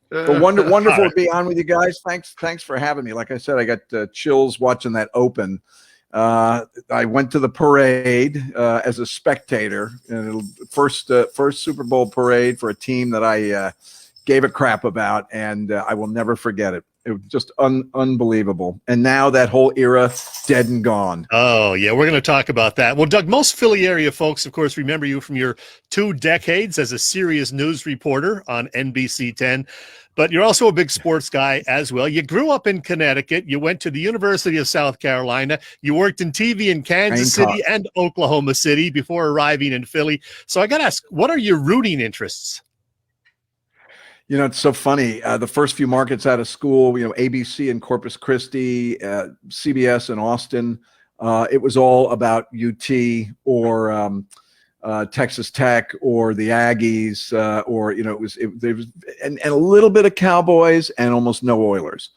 But wonderful to be on with you guys. Thanks for having me. Like I said, I got chills watching that Open. I went to the parade as a spectator. First Super Bowl parade for a team that I gave a crap about, and I will never forget it. It was just unbelievable. And now that whole era, dead and gone. Oh, yeah, we're going to talk about that. Well, Doug, most Philly area folks, of course, remember you from your 2 decades as a serious news reporter on NBC 10. But you're also a big sports guy as well. You grew up in Connecticut. You went to the University of South Carolina. You worked in TV in Kansas City and Oklahoma City before arriving in Philly. So I got to ask, what are your rooting interests? You know, it's so funny. The first few markets out of school, ABC in Corpus Christi, CBS in Austin, it was all about UT or Texas Tech or the Aggies, it was a little bit of Cowboys and almost no Oilers.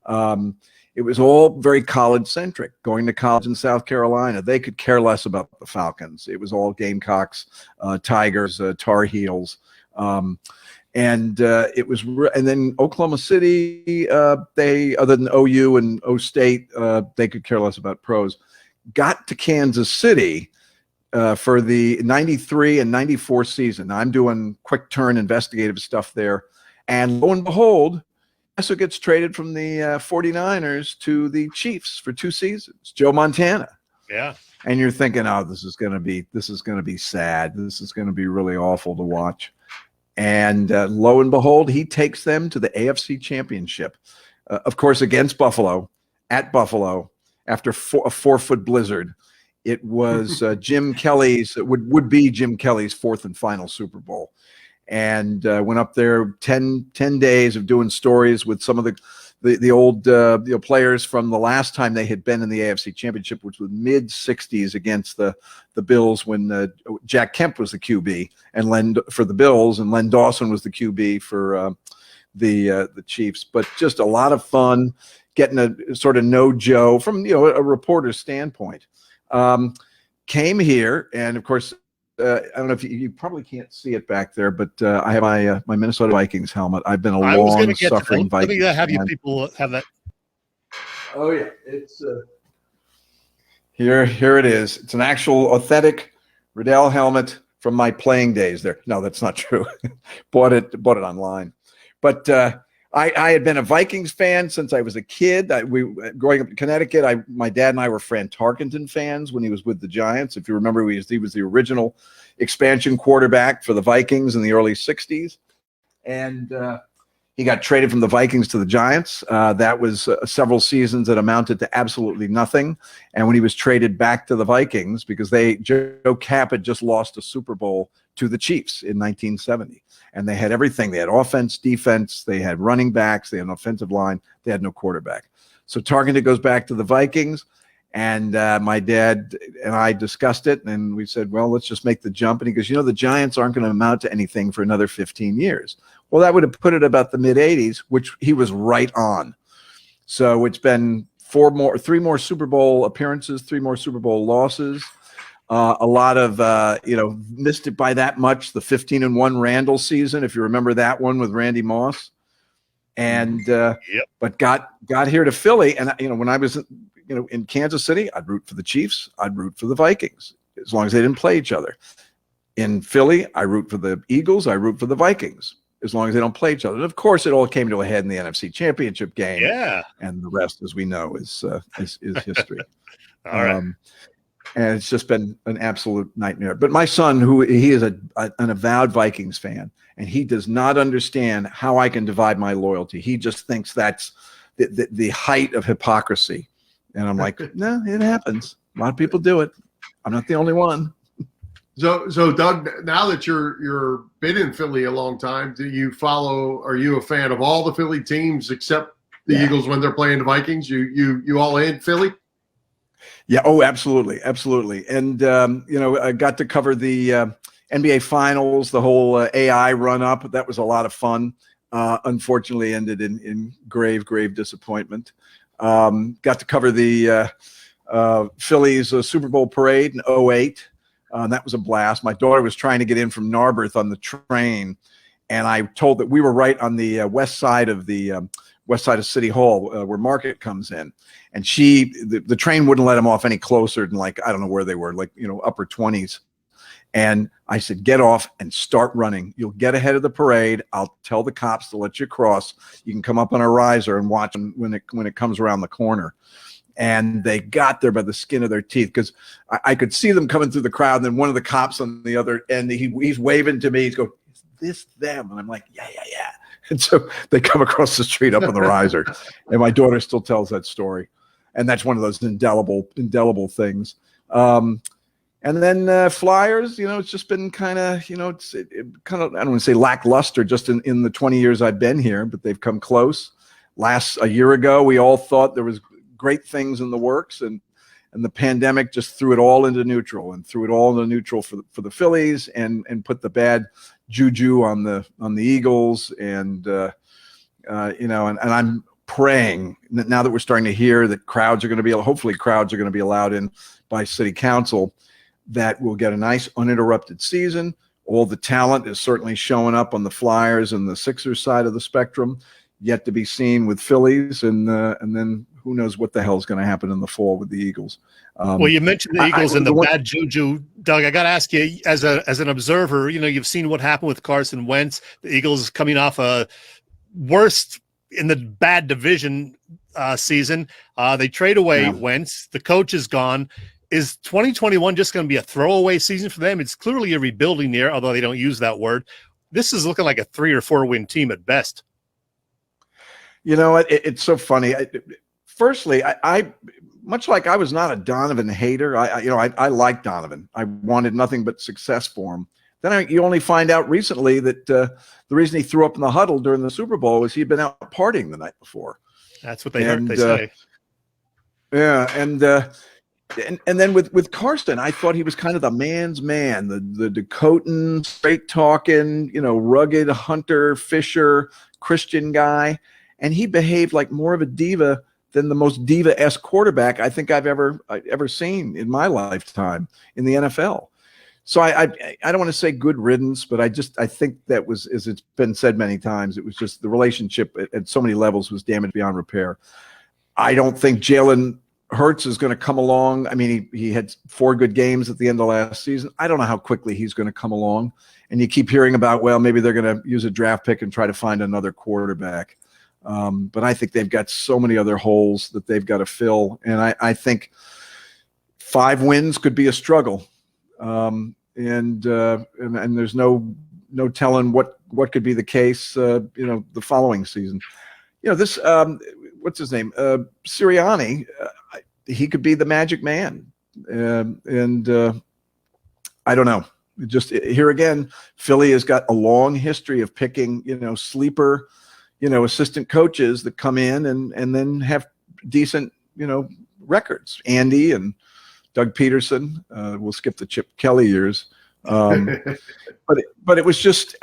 It was all very college centric. Going to college in South Carolina, they could care less about the Falcons. It was all Gamecocks, Tigers, Tar Heels. And then Oklahoma City, they, other than OU and O State, they could care less about pros. Got to Kansas City for the 93 and 94 season. I'm doing quick turn investigative stuff there. And lo and behold, Chesko gets traded from the 49ers to the Chiefs for 2 seasons. Joe Montana. Yeah. And you're thinking, oh, this is going to be sad. This is going to be really awful to watch. And lo and behold, he takes them to the AFC Championship, of course, against Buffalo, at Buffalo, after a 4-foot blizzard. It was Jim Kelly's, would be Jim Kelly's 4th and final Super Bowl. And went up there 10 days of doing stories with some of the old players from the last time they had been in the AFC Championship, which was mid-'60s against the Bills when Jack Kemp was the QB for the Bills, and Len Dawson was the QB for the Chiefs. But just a lot of fun getting a sort of know Joe from a reporter's standpoint. Came here, and of course, I don't know if you probably can't see it back there, but I have my Minnesota Vikings helmet. I've been a long-suffering Vikings fan. Let me have you people have that. Oh yeah, it's here it is. It's an actual authentic Riddell helmet from my playing days there. No, that's not true. bought it online, but I had been a Vikings fan since I was a kid. Growing up in Connecticut, my dad and I were Fran Tarkenton fans when he was with the Giants. If you remember, he was the original expansion quarterback for the Vikings in the early 60s. And he got traded from the Vikings to the Giants. That was several seasons that amounted to absolutely nothing. And when he was traded back to the Vikings, because Joe Kapp had just lost a Super Bowl to the Chiefs in 1970. And they had everything. They had offense, defense, they had running backs, they had an offensive line, they had no quarterback. So Tarkenton goes back to the Vikings, and my dad and I discussed it, and we said, well, let's just make the jump. And he goes, the Giants aren't going to amount to anything for another 15 years. Well, that would have put it about the mid-'80s, which he was right on. So it's been 3 more Super Bowl appearances, 3 more Super Bowl losses. A lot of, missed it by that much, the 15-1 Randall season, if you remember that one with Randy Moss. And, but got here to Philly. And, when I was, in Kansas City, I'd root for the Chiefs. I'd root for the Vikings, as long as they didn't play each other. In Philly, I root for the Eagles. I root for the Vikings, as long as they don't play each other. And of course, it all came to a head in the NFC Championship game. Yeah. And the rest, as we know, is history. All right. And it's just been an absolute nightmare. But my son, he is an avowed Vikings fan, and he does not understand how I can divide my loyalty. He just thinks that's the height of hypocrisy. And I'm like, no, it happens. A lot of people do it. I'm not the only one. So Doug, now that you're been in Philly a long time, are you a fan of all the Philly teams except the Eagles when they're playing the Vikings? You all in Philly? Yeah. Oh, absolutely. Absolutely. And, I got to cover the NBA Finals, the whole AI run up. That was a lot of fun. Unfortunately ended in grave disappointment. Got to cover the Phillies Super Bowl parade in 2008. That was a blast. My daughter was trying to get in from Narberth on the train, and I told that we were right on the west side of City Hall where Market comes in, and the train wouldn't let them off any closer than, like, I don't know where they were, like, upper 20s. And I said, get off and start running. You'll get ahead of the parade. I'll tell the cops to let you cross. You can come up on a riser and watch them when it comes around the corner. And they got there by the skin of their teeth, because I could see them coming through the crowd. And then one of the cops on the other end, he's waving to me. He's going, is this them? And I'm like, yeah. And so they come across the street up on the riser. And my daughter still tells that story. And that's one of those indelible things. And then Flyers, it's just been kind of, it's kind of, I don't want to say lackluster just in the 20 years I've been here, but they've come close. A year ago, we all thought there was great things in the works, and the pandemic just threw it all into neutral for the Phillies, and put the bad juju on the Eagles. And, and I'm praying that now that we're starting to hear that hopefully crowds are going to be allowed in by city council, that we'll get a nice uninterrupted season. All the talent is certainly showing up on the Flyers and the Sixers side of the spectrum, yet to be seen with Phillies, and then who knows what the hell is going to happen in the fall with the Eagles. Well, you mentioned the Eagles and the bad juju, Doug. I got to ask you, as an observer, you've seen what happened with Carson Wentz. The Eagles coming off a worst in the bad division season. They trade away Wentz. The coach is gone. Is 2021 just going to be a throwaway season for them? It's clearly a rebuilding year, although they don't use that word. This is looking like a 3 or 4 win team at best. It's so funny. Firstly, I much like I was not a Donovan hater. I like Donovan. I wanted nothing but success for him. Then you only find out recently that the reason he threw up in the huddle during the Super Bowl was he'd been out partying the night before. That's what they say. Yeah, and then with Carson, I thought he was kind of the man's man, the Dakotan, straight talking, rugged hunter, fisher, Christian guy, and he behaved like more of a diva than the most diva-esque quarterback I think I've ever seen in my lifetime in the NFL. So I don't want to say good riddance, but I think that was, as it's been said many times, it was just the relationship at so many levels was damaged beyond repair. I don't think Jalen Hurts is going to come along. I mean, he had 4 good games at the end of last season. I don't know how quickly he's going to come along. And you keep hearing about, well, maybe they're going to use a draft pick and try to find another quarterback. But I think they've got so many other holes that they've got to fill. And I think 5 wins could be a struggle. And there's no telling what could be the case, the following season. This, what's his name? Sirianni, he could be the magic man. I don't know. Just here again, Philly has got a long history of picking, sleeper, assistant coaches that come in and then have decent, records. Andy and Doug Peterson. We'll skip the Chip Kelly years. But it was just,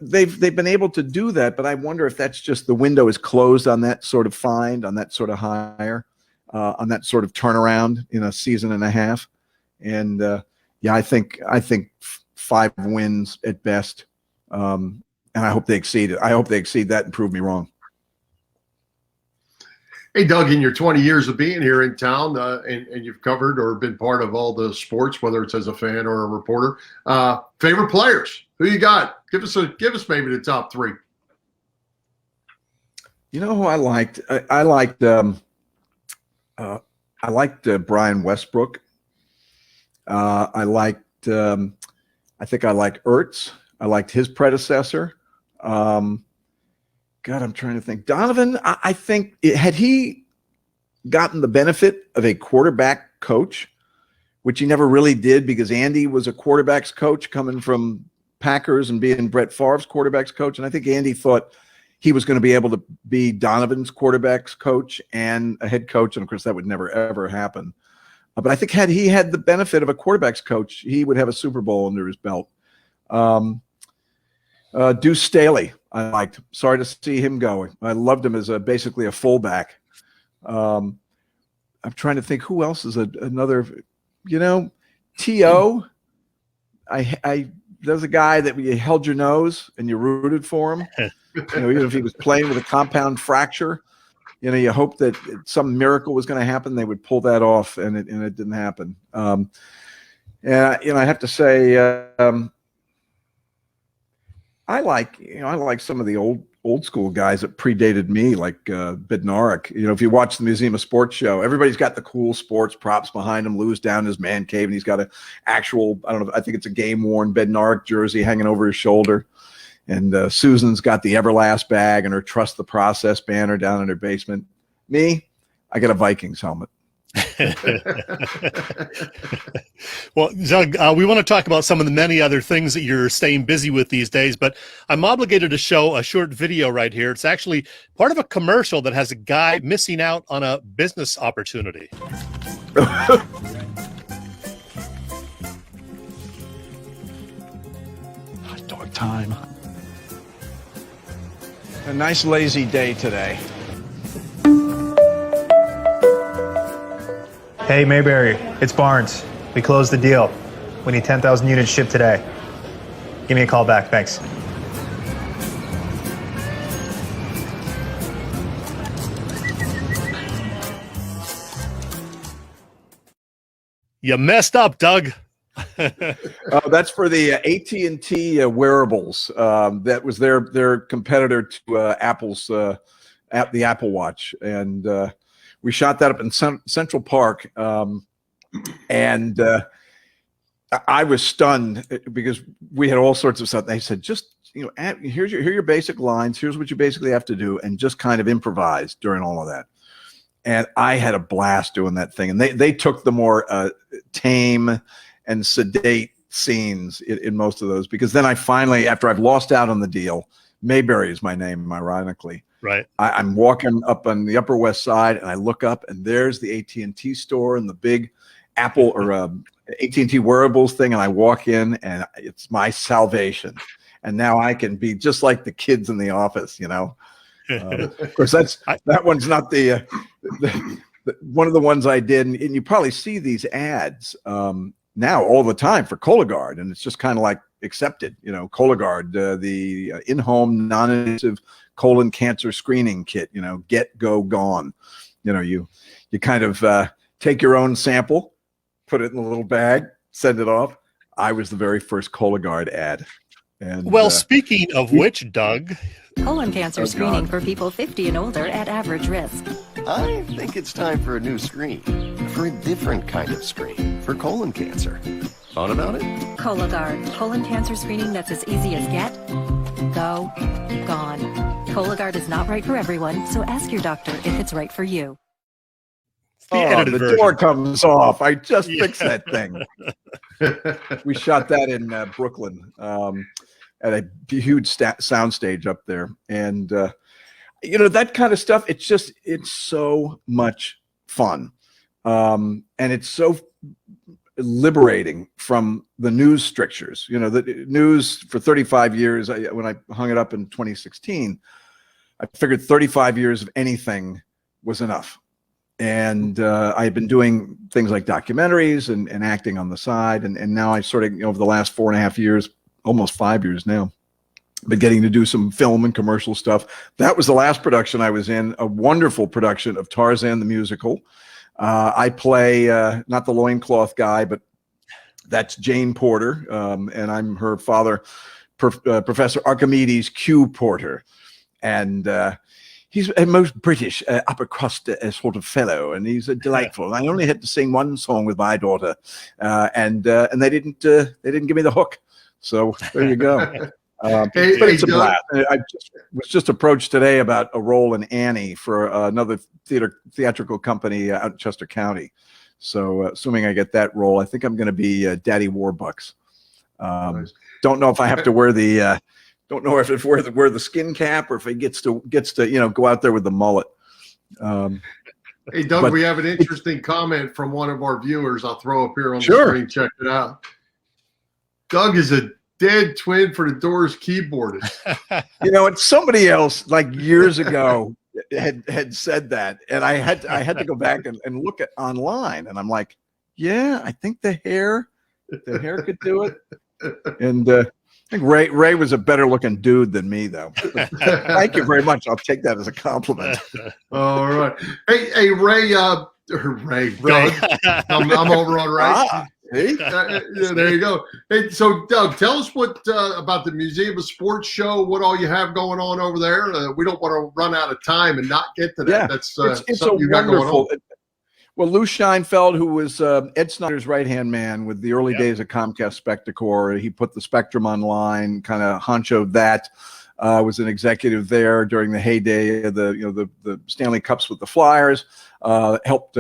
they've been able to do that. But I wonder if that's just the window is closed on that sort of find, on that sort of hire, on that sort of turnaround in a season and a half. And I think 5 wins at best. And I hope they exceed it. I hope they exceed that and prove me wrong. Hey, Doug, in your 20 years of being here in town, and you've covered or been part of all the sports, whether it's as a fan or a reporter, favorite players? Who you got? Give us maybe the top 3. You know who I liked? I liked Brian Westbrook. I think I liked Ertz. I liked his predecessor. God, I'm trying to think. Donovan, I think, had he gotten the benefit of a quarterback coach, which he never really did because Andy was a quarterback's coach coming from Packers and being Brett Favre's quarterback's coach. And I think Andy thought he was going to be able to be Donovan's quarterback's coach and a head coach. And, of course, that would never, ever happen. But I think had he had the benefit of a quarterback's coach, he would have a Super Bowl under his belt. Deuce Staley, I liked. Sorry to see him go. I loved him as basically a fullback. I'm trying to think who else is another. T.O. there's a guy that you held your nose and you rooted for him. Even if he was playing with a compound fracture, you hope that some miracle was going to happen. They would pull that off, and it didn't happen. And I have to say, I like some of the old school guys that predated me, like Bednarik. If you watch the Museum of Sports show, everybody's got the cool sports props behind him. Lou's down in his man cave, and he's got an actual, I think it's a game-worn Bednarik jersey hanging over his shoulder. And Susan's got the Everlast bag and her Trust the Process banner down in her basement. Me, I got a Vikings helmet. Well, Doug, we want to talk about some of the many other things that you're staying busy with these days, but I'm obligated to show a short video right here. It's actually part of a commercial that has a guy missing out on a business opportunity. Hot dog time. A nice lazy day today. Hey, Mayberry, it's Barnes. We closed the deal. We need 10,000 units shipped today. Give me a call back, thanks. You messed up, Doug. That's for the AT&T wearables. That was their competitor to Apple's the Apple Watch, and we shot that up in Central Park, and I was stunned because we had all sorts of stuff. They said, just here are your basic lines. Here's what you basically have to do, and just kind of improvise during all of that. And I had a blast doing that thing. And they took the more tame and sedate scenes in most of those, because then I finally, after I've lost out on the deal, Mayberry is my name, ironically. Right. I'm walking up on the Upper West Side, and I look up, and there's the AT&T store and the big Apple or AT&T wearables thing, and I walk in, and it's my salvation. And now I can be just like the kids in the office, Of course, that one's not the one of the ones I did, and you probably see these ads now all the time for Cologuard, and it's just kind of like accepted, Cologuard, the in-home non-invasive colon cancer screening kit, get, go, gone. You kind of take your own sample, put it in a little bag, send it off. I was the very first Cologuard ad. And well, speaking of which, Doug, colon cancer screening for people 50 and older at average risk. I think it's time for a new screen, for a different kind of screen, for colon cancer. Thought about it? Cologuard, colon cancer screening that's as easy as get, go, gone. Cologuard is not right for everyone, so ask your doctor if it's right for you. The door comes off. I just fixed that thing. We shot that in Brooklyn at a huge soundstage up there. And, that kind of stuff, it's so much fun. And it's so liberating from the news strictures. The news for 35 years, when I hung it up in 2016, I figured 35 years of anything was enough. And I had been doing things like documentaries and acting on the side. And now I sort of, over the last 4.5 years, almost 5 years now, been getting to do some film and commercial stuff. That was the last production I was in, a wonderful production of Tarzan the Musical. I play not the loincloth guy, but that's Jane Porter. And I'm her father, Professor Archimedes Q. Porter. And he's a most British upper crust sort of fellow, and he's delightful. I only had to sing one song with my daughter, and they didn't give me the hook. So there you go. But it's a blast. I was just approached today about a role in Annie for another theatrical company out in Chester County. So assuming I get that role, I think I'm going to be Daddy Warbucks. Nice. Don't know if I have to wear the. Don't know if it's wear the skin cap or if he gets to go out there with the mullet. Hey, Doug, we have an interesting comment from one of our viewers. I'll throw up here on the screen. Check it out. Doug is a dead twin for the Doors keyboardist. It's somebody else like years ago had said that, and I had to go back and look at online, and I'm like, yeah, I think the hair could do it. And I think Ray was a better looking dude than me, though. Thank you very much. I'll take that as a compliment. All right. Hey, Ray, Doug. I'm over on Ray. There you go. Hey, so Doug, tell us what about the Museum of Sports show, what all you have going on over there. We don't want to run out of time and not get to that. Yeah, That's it's something you got going on. Well, Lou Scheinfeld, who was Ed Snyder's right-hand man with the early days of Comcast Spectacor, he put the Spectrum online, kind of honchoed that. Was an executive there during the heyday of the Stanley Cups with the Flyers. Helped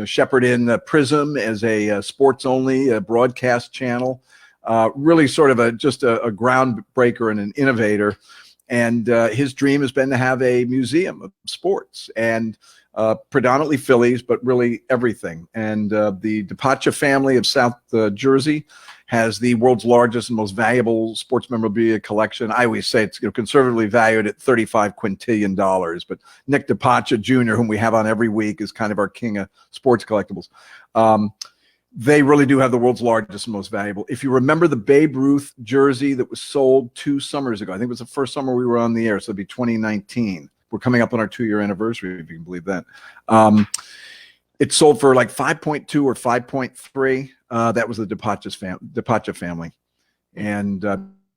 shepherd in Prism as a sports-only broadcast channel. Really sort of just a groundbreaker and an innovator. And his dream has been to have a museum of sports, and predominantly Phillies, but really everything. And the DiPaccia family of South Jersey has the world's largest and most valuable sports memorabilia collection. I always say it's conservatively valued at $35 quintillion, but Nick DiPaccia Jr., whom we have on every week, is kind of our king of sports collectibles. They really do have the world's largest and most valuable. If you remember the Babe Ruth jersey that was sold 2 summers ago, I think it was the first summer we were on the air, so it'd be 2019. We're coming up on our 2-year anniversary, if you can believe that. It sold for like 5.2 or 5.3. That was the DiPaccia family. And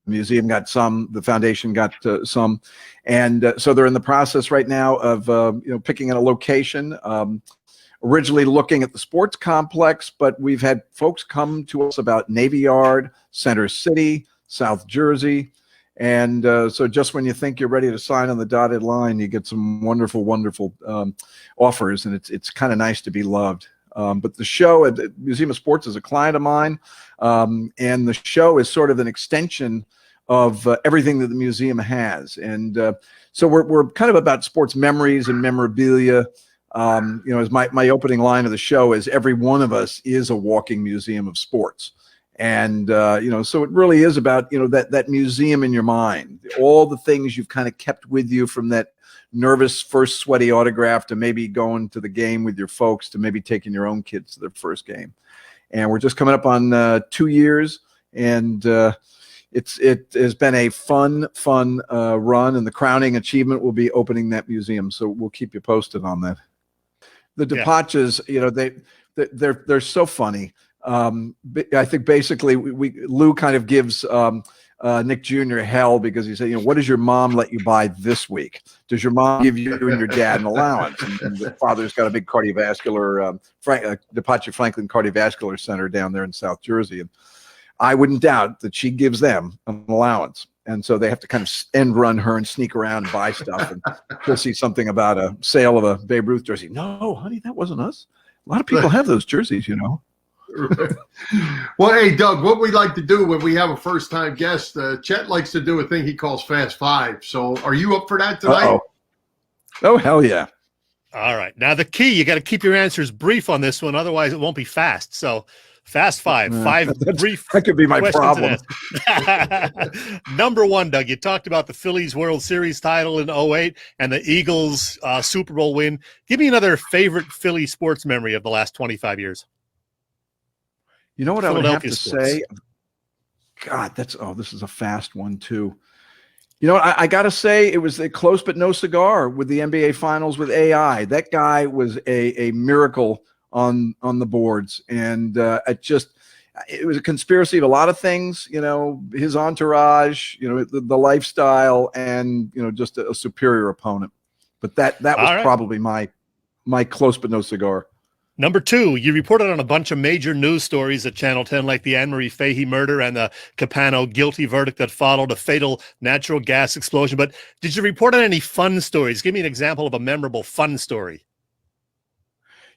museum got some, the foundation got some. And so they're in the process right now of picking a location. Originally looking at the sports complex, but we've had folks come to us about Navy Yard, Center City, South Jersey. And so just when you think you're ready to sign on the dotted line, you get some wonderful, wonderful offers, and it's kind of nice to be loved. But the show at the Museum of Sports is a client of mine, and the show is sort of an extension of everything that the museum has. And so we're kind of about sports memories and memorabilia. As my opening line of the show is, every one of us is a walking museum of sports. And, so it really is about, that museum in your mind, all the things you've kind of kept with you from that nervous first sweaty autograph to maybe going to the game with your folks, to maybe taking your own kids to their first game. And we're just coming up on 2 years, and it has been a fun run, and the crowning achievement will be opening that museum. So we'll keep you posted on that. The DiPaccias, they're so funny. I think basically Lou kind of gives Nick Jr. hell because he said, what does your mom let you buy this week? Does your mom give you and your dad an allowance? And the father's got a big cardiovascular, DiPaccia Franklin Cardiovascular Center down there in South Jersey. And I wouldn't doubt that she gives them an allowance. And so they have to kind of end run her and sneak around and buy stuff. And she'll see something about a sale of a Babe Ruth jersey. No, honey, that wasn't us. A lot of people have those jerseys, Well, hey, Doug, what we like to do when we have a first-time guest, Chet likes to do a thing he calls Fast Five. So are you up for that tonight? Uh-oh. Oh, hell yeah. All right. Now, the key, you got to keep your answers brief on this one. Otherwise, it won't be fast. So Fast Five. Brief. That could be my problem. Number one, Doug, you talked about the Phillies World Series title in 2008 and the Eagles Super Bowl win. Give me another favorite Philly sports memory of the last 25 years. You know what I would have to say? God, this is a fast one too. I got to say it was a close but no cigar with the NBA Finals with AI. That guy was a miracle on the boards, and it was a conspiracy of a lot of things. His entourage, the lifestyle, and just a superior opponent. But that was probably my close but no cigar. Number two, you reported on a bunch of major news stories at Channel 10, like the Anne-Marie Fahey murder and the Capano guilty verdict that followed, a fatal natural gas explosion. But did you report on any fun stories? Give me an example of a memorable fun story.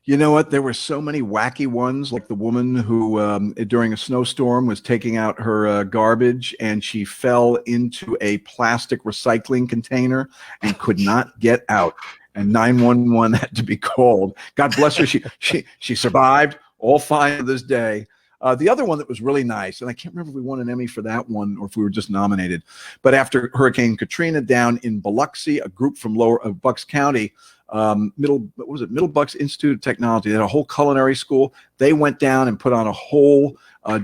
You know what? There were so many wacky ones, like the woman who, during a snowstorm, was taking out her garbage, and she fell into a plastic recycling container and could not get out. And 911 had to be called. God bless her. She survived, all fine to this day. The other one that was really nice, and I can't remember if we won an Emmy for that one or if we were just nominated, but after Hurricane Katrina down in Biloxi, a group from Bucks County Middle Bucks Institute of Technology. They had a whole culinary school. They went down and put on a whole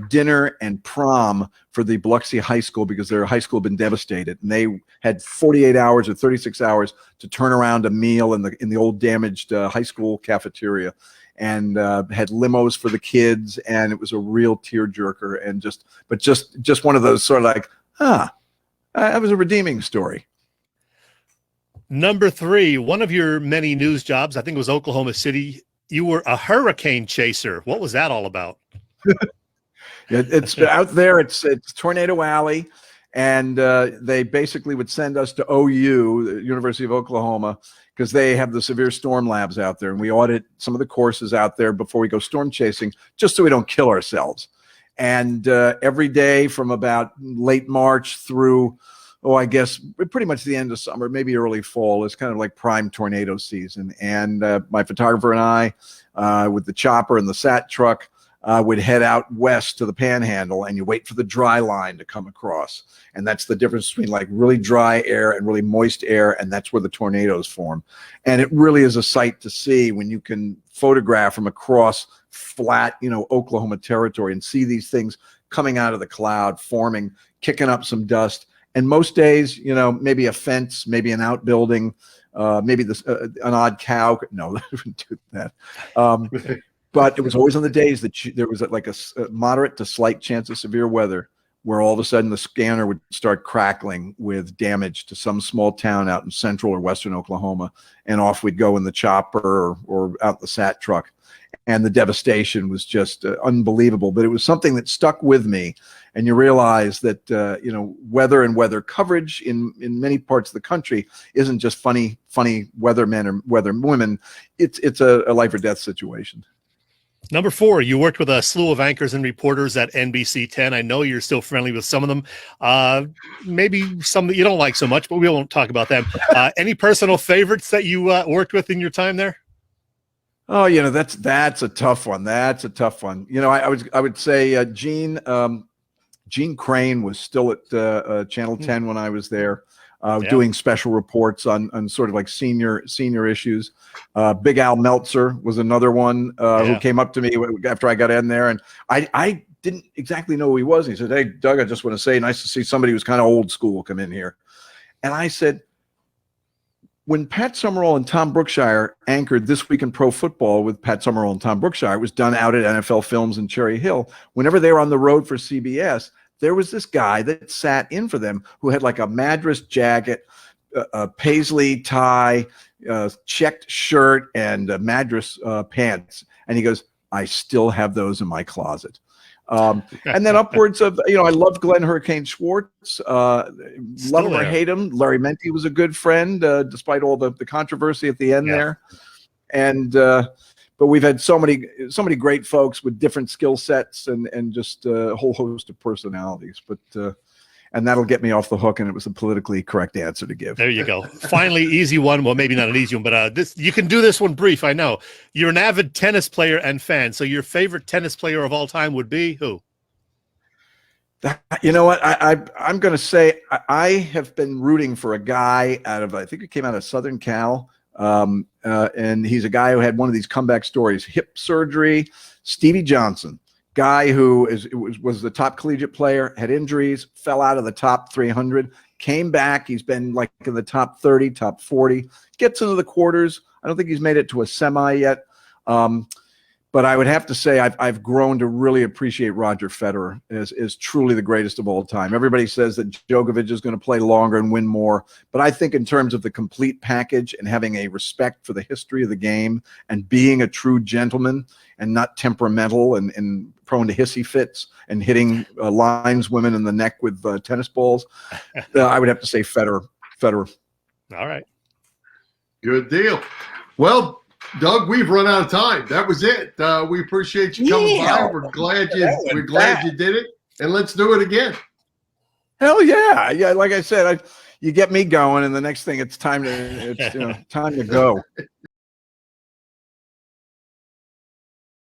dinner and prom for the Biloxi High School because their high school had been devastated, and they had 48 hours or 36 hours to turn around a meal in the old damaged high school cafeteria, and had limos for the kids, and it was a real tearjerker, and just one of those sort of like, that was a redeeming story. Number 3, one of your many news jobs, I think it was Oklahoma City. You were a hurricane chaser. What was that all about? It's out there. It's Tornado Alley, and they basically would send us to OU, the University of Oklahoma, because they have the severe storm labs out there, and we audit some of the courses out there before we go storm chasing, just so we don't kill ourselves. And every day from about late March through, I guess pretty much the end of summer, maybe early fall, is kind of like prime tornado season. And my photographer and I, with the chopper and the sat truck, would head out west to the Panhandle, and you wait for the dry line to come across. And that's the difference between like really dry air and really moist air, and that's where the tornadoes form. And it really is a sight to see when you can photograph from across flat, Oklahoma territory and see these things coming out of the cloud, forming, kicking up some dust. And most days, maybe a fence, maybe an outbuilding, maybe an odd cow. No, I wouldn't do that. But it was always on the days that there was like a moderate to slight chance of severe weather, where all of a sudden the scanner would start crackling with damage to some small town out in central or western Oklahoma, and off we'd go in the chopper or out the sat truck. And the devastation was just unbelievable. But it was something that stuck with me. And you realize that, weather and weather coverage in many parts of the country isn't just funny weathermen or weatherwomen. It's a life or death situation. Number 4, you worked with a slew of anchors and reporters at NBC 10. I know you're still friendly with some of them. Maybe some that you don't like so much, but we won't talk about them. Any personal favorites that you worked with in your time there? Oh, that's a tough one. That's a tough one. I would say Gene Crane was still at Channel 10 when I was there, doing special reports on sort of like senior issues. Big Al Meltzer was another one who came up to me after I got in there, and I didn't exactly know who he was. He said, "Hey, Doug, I just want to say, nice to see somebody who's kind of old school come in here." And I said, when Pat Summerall and Tom Brookshire anchored This Week in Pro Football with Pat Summerall and Tom Brookshire, it was done out at NFL Films in Cherry Hill. Whenever they were on the road for CBS, there was this guy that sat in for them who had like a Madras jacket, a paisley tie, checked shirt, and Madras pants. And he goes, "I still have those in my closet." And then upwards of, I loved Glenn Hurricane Schwartz. Love him or hate him, Larry Menti was a good friend, despite all the controversy at the end there. And but we've had so many great folks with different skill sets and just a whole host of personalities. But and that'll get me off the hook, and it was a politically correct answer to give. There you go. Finally, easy one. Well, maybe not an easy one, but you can do this one brief. I know you're an avid tennis player and fan. So your favorite tennis player of all time would be who? You know what? I'm going to say I have been rooting for a guy I think it came out of Southern Cal. And he's a guy who had one of these comeback stories, hip surgery, Stevie Johnson. Guy who was the top collegiate player, had injuries, fell out of the top 300, came back. He's been like in the top 30, top 40, gets into the quarters. I don't think he's made it to a semi yet. But I would have to say I've grown to really appreciate Roger Federer as truly the greatest of all time. Everybody says that Djokovic is going to play longer and win more. But I think in terms of the complete package and having a respect for the history of the game and being a true gentleman and not temperamental and prone to hissy fits and hitting lineswomen in the neck with tennis balls, I would have to say Federer. All right. Good deal. Well, Doug, we've run out of time. That was it. We appreciate you coming by. We're glad you did it, and let's do it again. Hell yeah! Yeah, like I said, you get me going, and the next thing it's time to go.